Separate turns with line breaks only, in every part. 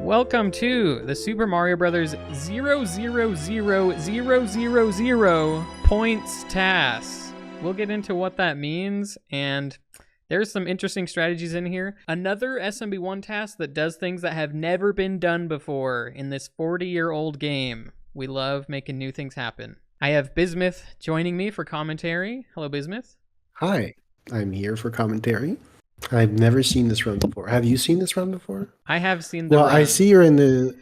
Welcome to the Super Mario Brothers 0000000 points TAS. We'll get into what that means, and there's some interesting strategies in here. Another SMB1 TAS that does things that have never been done before in this 40-year-old game. We love making new things happen. I have Bismuth joining me for commentary. Hello, Bismuth.
Hi, I'm here for commentary. I've never seen this run before. Have you seen this run before?
I have seen the
run.
run.
I see you're in the...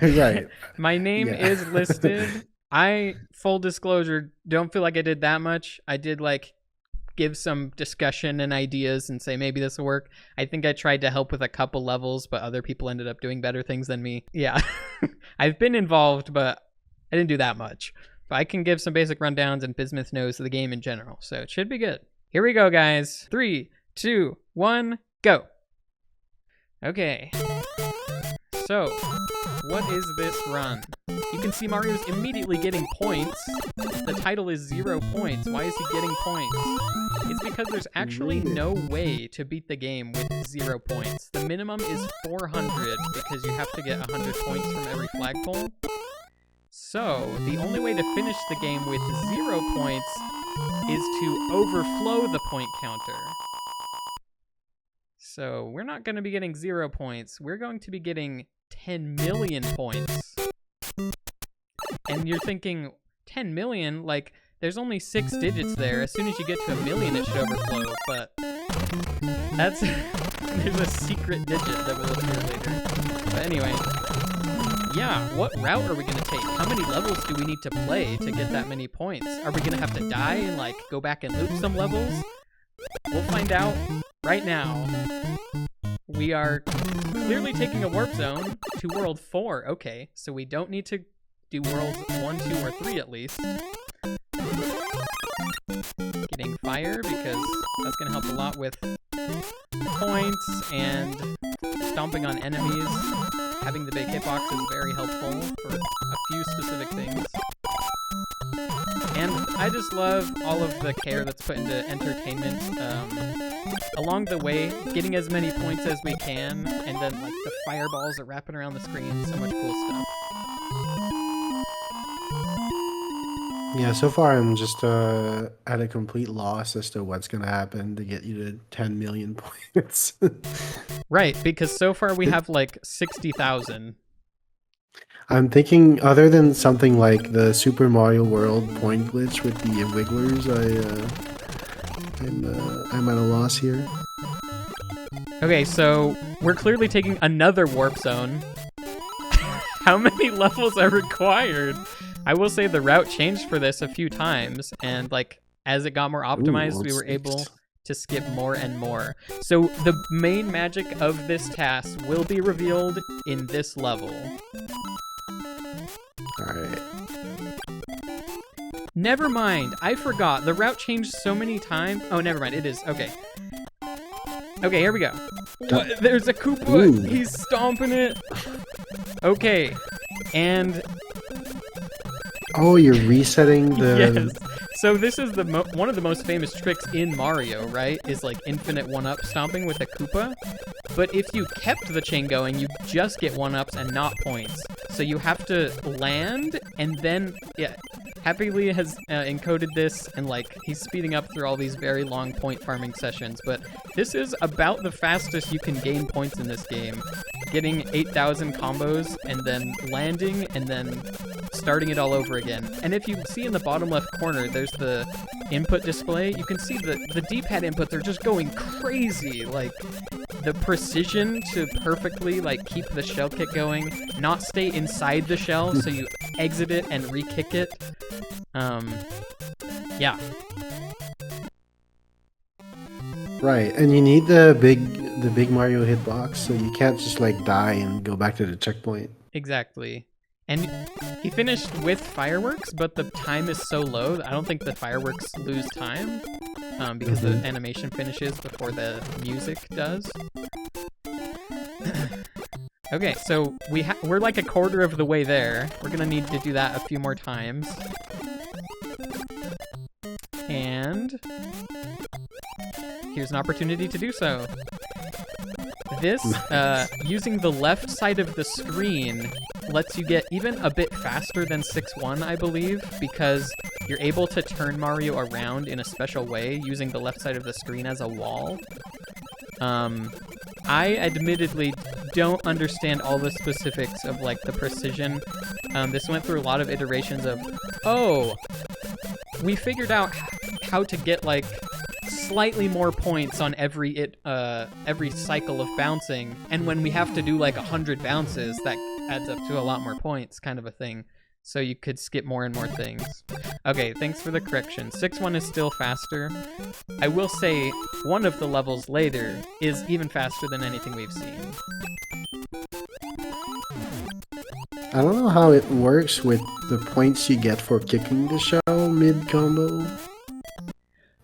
right.
My name is listed. Full disclosure, don't feel like I did that much. I did give some discussion and ideas and say maybe this will work. I think I tried to help with a couple levels, but other people ended up doing better things than me. Yeah. I've been involved, but I didn't do that much. But I can give some basic rundowns, and Bismuth knows the game in general, so it should be good. Here we go, guys. 3, 2, 1, go. Okay. So, what is this run? You can see Mario's immediately getting points. The title is 0 points. Why is he getting points? It's because there's actually no way to beat the game with 0 points. The minimum is 400 because you have to get 100 points from every flagpole. So, the only way to finish the game with 0 points is to overflow the point counter. So, we're not going to be getting 0 points. We're going to be getting 10 million points. And you're thinking, 10 million? There's only 6 digits there. As soon as you get to 1 million, it should overflow. But that's... there's a secret digit that will appear later. But anyway... yeah, what route are we going to take? How many levels do we need to play to get that many points? Are we going to have to die and, go back and loop some levels? We'll find out right now. We are clearly taking a warp zone to World 4. Okay, so we don't need to do Worlds 1, 2, or 3 at least. Getting fire, because that's going to help a lot with points and stomping on enemies. Having the big hitbox is very helpful for a few specific things. And I just love all of the care that's put into entertainment. Along the way, getting as many points as we can, and then the fireballs are wrapping around the screen. So much cool stuff.
Yeah, so far I'm just at a complete loss as to what's going to happen to get you to 10 million points.
Right, because so far we have 60,000.
I'm thinking, other than something like the Super Mario World point glitch with the wigglers, I'm at a loss here.
Okay, so we're clearly taking another warp zone. How many levels are required? I will say the route changed for this a few times, and as it got more optimized, we were able to skip more and more. So the main magic of this task will be revealed in this level.
Alright.
Never mind, I forgot. The route changed so many times. Oh, never mind, it is. Okay. Okay, here we go. What? There's a Koopa. Ooh. He's stomping it. Okay, and...
oh, you're resetting the...
yes. So this is one of the most famous tricks in Mario, right? Is infinite 1-up stomping with a Koopa. But if you kept the chain going, you just get 1-ups and not points. So you have to land, and then... yeah, HappyLee has encoded this, and he's speeding up through all these very long point farming sessions. But this is about the fastest you can gain points in this game. Getting 8,000 combos, and then landing, and then starting it all over again. And if you see in the bottom left corner, there's the input display. You can see the D-pad inputs are just going crazy. The precision to perfectly keep the shell kick going, not stay inside the shell, so you exit it and re-kick it. Yeah.
Right, and you need the big Mario hitbox, so you can't just die and go back to the checkpoint.
Exactly. And he finished with fireworks, but the time is so low that I don't think the fireworks lose time, because the animation finishes before the music does. Okay, so we're a quarter of the way there. We're gonna need to do that a few more times. And here's an opportunity to do so. This, using the left side of the screen lets you get even a bit faster than 6-1, I believe, because you're able to turn Mario around in a special way using the left side of the screen as a wall. I admittedly don't understand all the specifics of, like, the precision. This went through a lot of iterations of, oh, we figured out how to get, like, slightly more points on every cycle of bouncing, and when we have to do like 100 bounces, that adds up to a lot more points, kind of a thing. So you could skip more and more things. Okay, thanks for the correction. 6-1 is still faster. I will say one of the levels later is even faster than anything we've seen.
I don't know how it works with the points you get for kicking the shell mid-combo.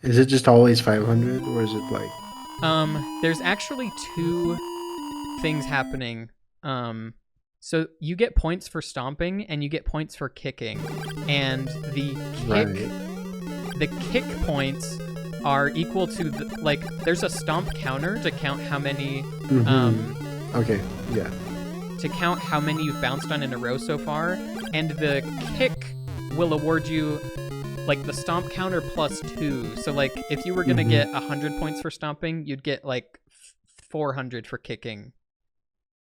Is it just always 500, or is it like...
There's actually two things happening. So you get points for stomping, and you get points for kicking. And the kick points are equal to, there's a stomp counter to count how many...
Okay, yeah.
To count how many you've bounced on in a row so far. And the kick will award you... like the stomp counter plus 2. So like if you were gonna get 100 points for stomping, you'd get like 400 for kicking,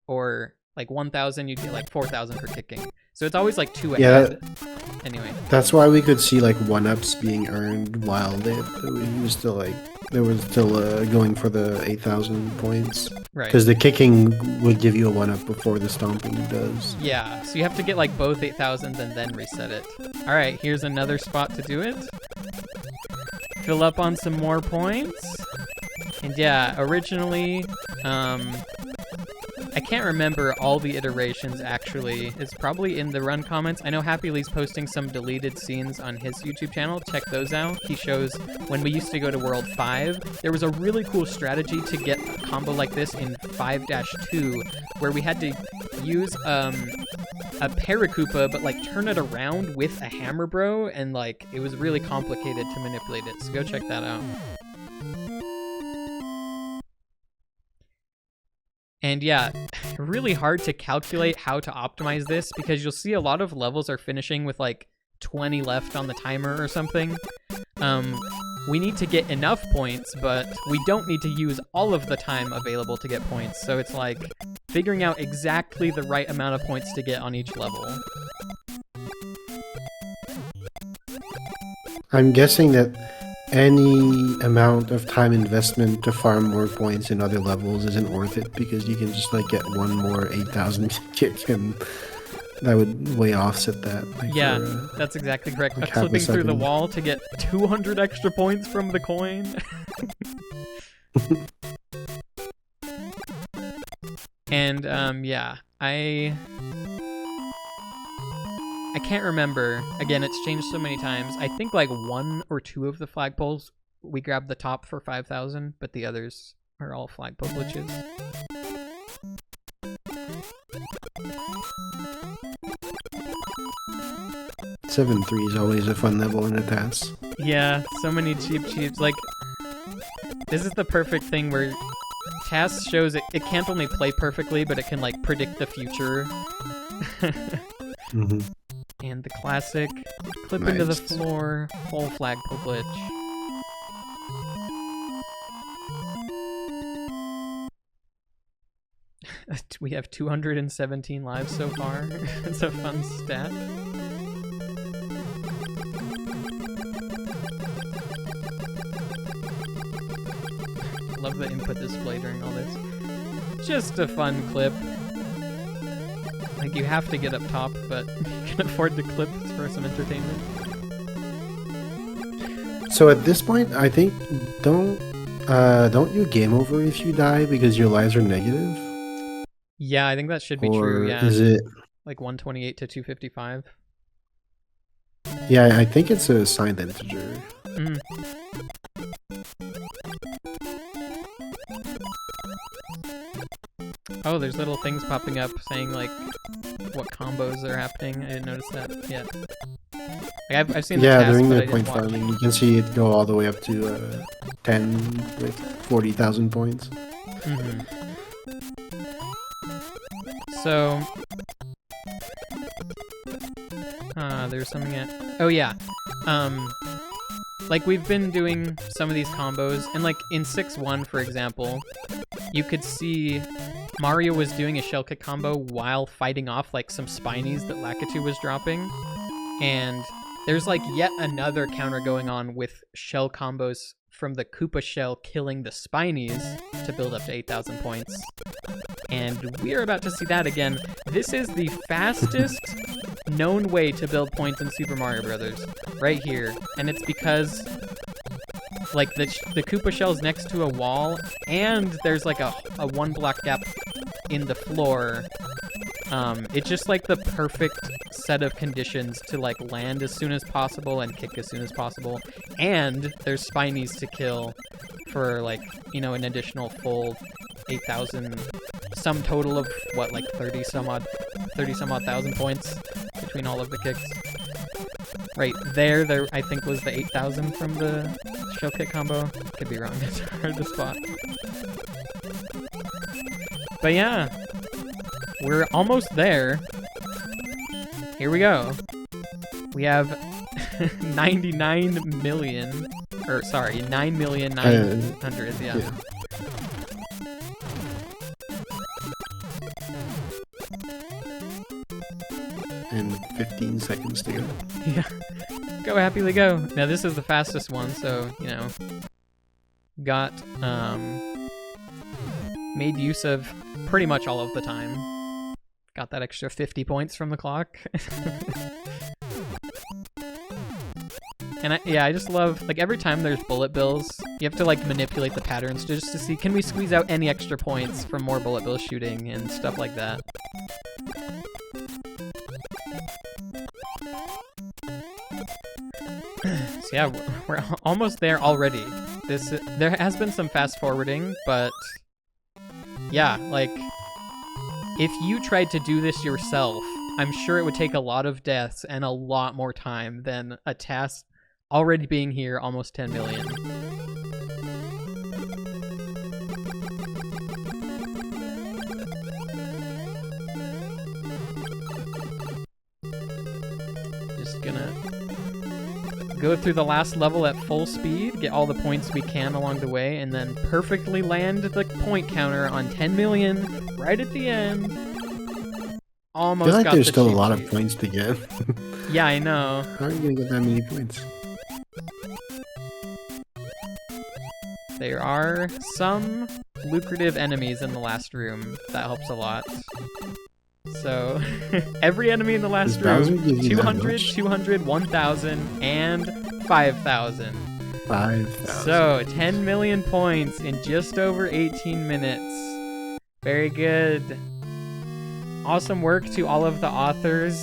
or like 1,000, you'd get like 4,000 for kicking. So it's always like 2 ahead. Anyway,
that's why we could see like 1-ups being earned while they were still like going for the 8,000 points.
Right.
Because the kicking would give you a 1-up before the stomping does.
Yeah, so you have to get like both 8,000s and then reset it. All right, here's another spot to do it. Fill up on some more points. And yeah, originally, I can't remember all the iterations, actually. It's probably in the run comments. I know HappyLee's posting some deleted scenes on his YouTube channel. Check those out. He shows when we used to go to World 5, there was a really cool strategy to get a combo like this in 5-2, where we had to use a Paracoopa, but like turn it around with a Hammer Bro, and like it was really complicated to manipulate it. So go check that out. And yeah, really hard to calculate how to optimize this, because you'll see a lot of levels are finishing with like 20 left on the timer or something. We need to get enough points, but we don't need to use all of the time available to get points. So it's like figuring out exactly the right amount of points to get on each level.
I'm guessing that any amount of time investment to farm more points in other levels isn't worth it, because you can just like get one more 8,000 kick, and that would way offset that. Like,
yeah, that's exactly correct. Like flipping through the wall to get 200 extra points from the coin. And yeah, I can't remember. Again, it's changed so many times. I think like 1 or 2 of the flagpoles, we grabbed the top for 5,000, but the others are all flagpole glitches.
Seven 3 is always a fun level in a TAS.
Yeah, so many cheaps. Like, this is the perfect thing where TAS shows it can't only play perfectly, but it can like predict the future. And the classic clip into the floor, whole flagpole glitch. We have 217 lives so far. It's a fun stat. Love the input display during all this. Just a fun clip. Like, you have to get up top, but you can afford to clip for some entertainment.
So at this point, I think don't you game over if you die because your lives are negative?
Yeah, I think that should be true. Yeah,
is it
like 128 to 255?
Yeah, I think it's a signed integer.
Oh, there's little things popping up saying like what combos are happening. I didn't notice that yet. Like, I've seen the task,
during
but
the point farming, you can see it go all the way up to 10 with 40,000 points.
So, there's something oh yeah. Like we've been doing some of these combos, and like in 6-1, for example, you could see Mario was doing a shell kick combo while fighting off like some spinies that Lakitu was dropping. And there's like yet another counter going on with shell combos from the Koopa shell killing the spinies to build up to 8,000 points. And we are about to see that again. This is the fastest known way to build points in Super Mario Brothers, right here. And it's because like the Koopa shell's next to a wall, and there's like a 1 block gap in the floor. It's just like the perfect set of conditions to like land as soon as possible and kick as soon as possible. And there's spinies to kill for like, you know, an additional full 8,000, sum total of what, like 30 some odd thousand points between all of the kicks. Right there I think was the 8,000 from the shell kick combo. Could be wrong, it's hard to spot. But yeah, we're almost there. Here we go. We have 99 million, or sorry, 9,900,000, yeah.
And 15 seconds to go.
Yeah. Go, HappyLee, go. Now this is the fastest one, so, you know, got made use of pretty much all of the time. Got that extra 50 points from the clock. And I just love, like, every time there's bullet bills, you have to like manipulate the patterns just to see, can we squeeze out any extra points from more bullet bill shooting and stuff like that. So yeah, we're almost there already. There has been some fast forwarding, but yeah, like if you tried to do this yourself, I'm sure it would take a lot of deaths and a lot more time than a TAS already being here, almost 10 million. Just gonna go through the last level at full speed, get all the points we can along the way, and then perfectly land the point counter on 10 million right at the end. Almost
I feel like
got
there's
the
still a
cheat
lot
sheet.
of points to get.
Yeah, I know.
How are you gonna get that many points?
There are some lucrative enemies in the last room. That helps a lot. So, every enemy in the last room, 200, 200, 1,000, and 5,000.
5,000.
So, 10 million points in just over 18 minutes. Very good. Awesome work to all of the authors.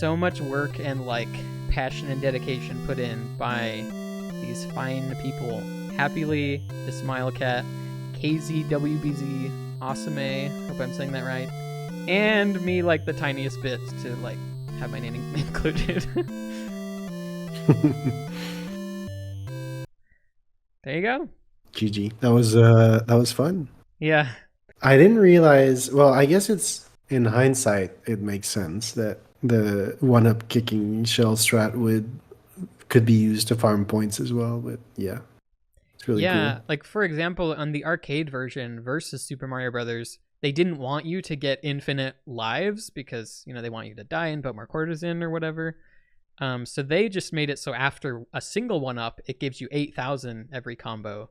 So much work and like passion and dedication put in by these fine people. HappyLee, DaSmileKat, Kzwbz, Asumeh, hope I'm saying that right, and me, like the tiniest bit to like have my name included. There you go.
GG. That was fun.
Yeah.
I didn't realize. Well, I guess it's in hindsight, it makes sense that the one-up kicking shell strat could be used to farm points as well. But yeah, it's really cool.
Like for example, on the arcade version versus Super Mario Brothers, they didn't want you to get infinite lives because, you know, they want you to die and put more quarters in or whatever. So they just made it so after a single one-up, it gives you 8,000 every combo.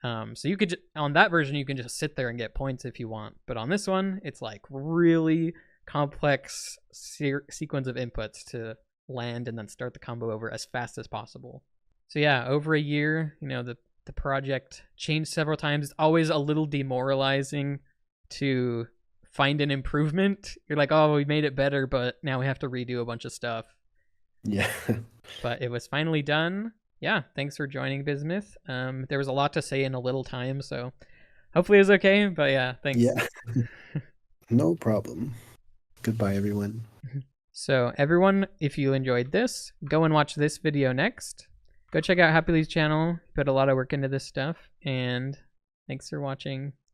So you could, on that version, you can just sit there and get points if you want. But on this one, it's like really complex sequence of inputs to land and then start the combo over as fast as possible. So yeah, over a year, you know, the project changed several times. It's always a little demoralizing to find an improvement. You're like, oh, we made it better, but now we have to redo a bunch of stuff.
Yeah.
But it was finally done. Yeah, thanks for joining, Bismuth. There was a lot to say in a little time, so hopefully it was okay. But yeah, thanks.
Yeah. No problem. Goodbye, everyone.
So everyone, if you enjoyed this, go and watch this video next. Go check out HappyLee's channel. Put a lot of work into this stuff. And thanks for watching.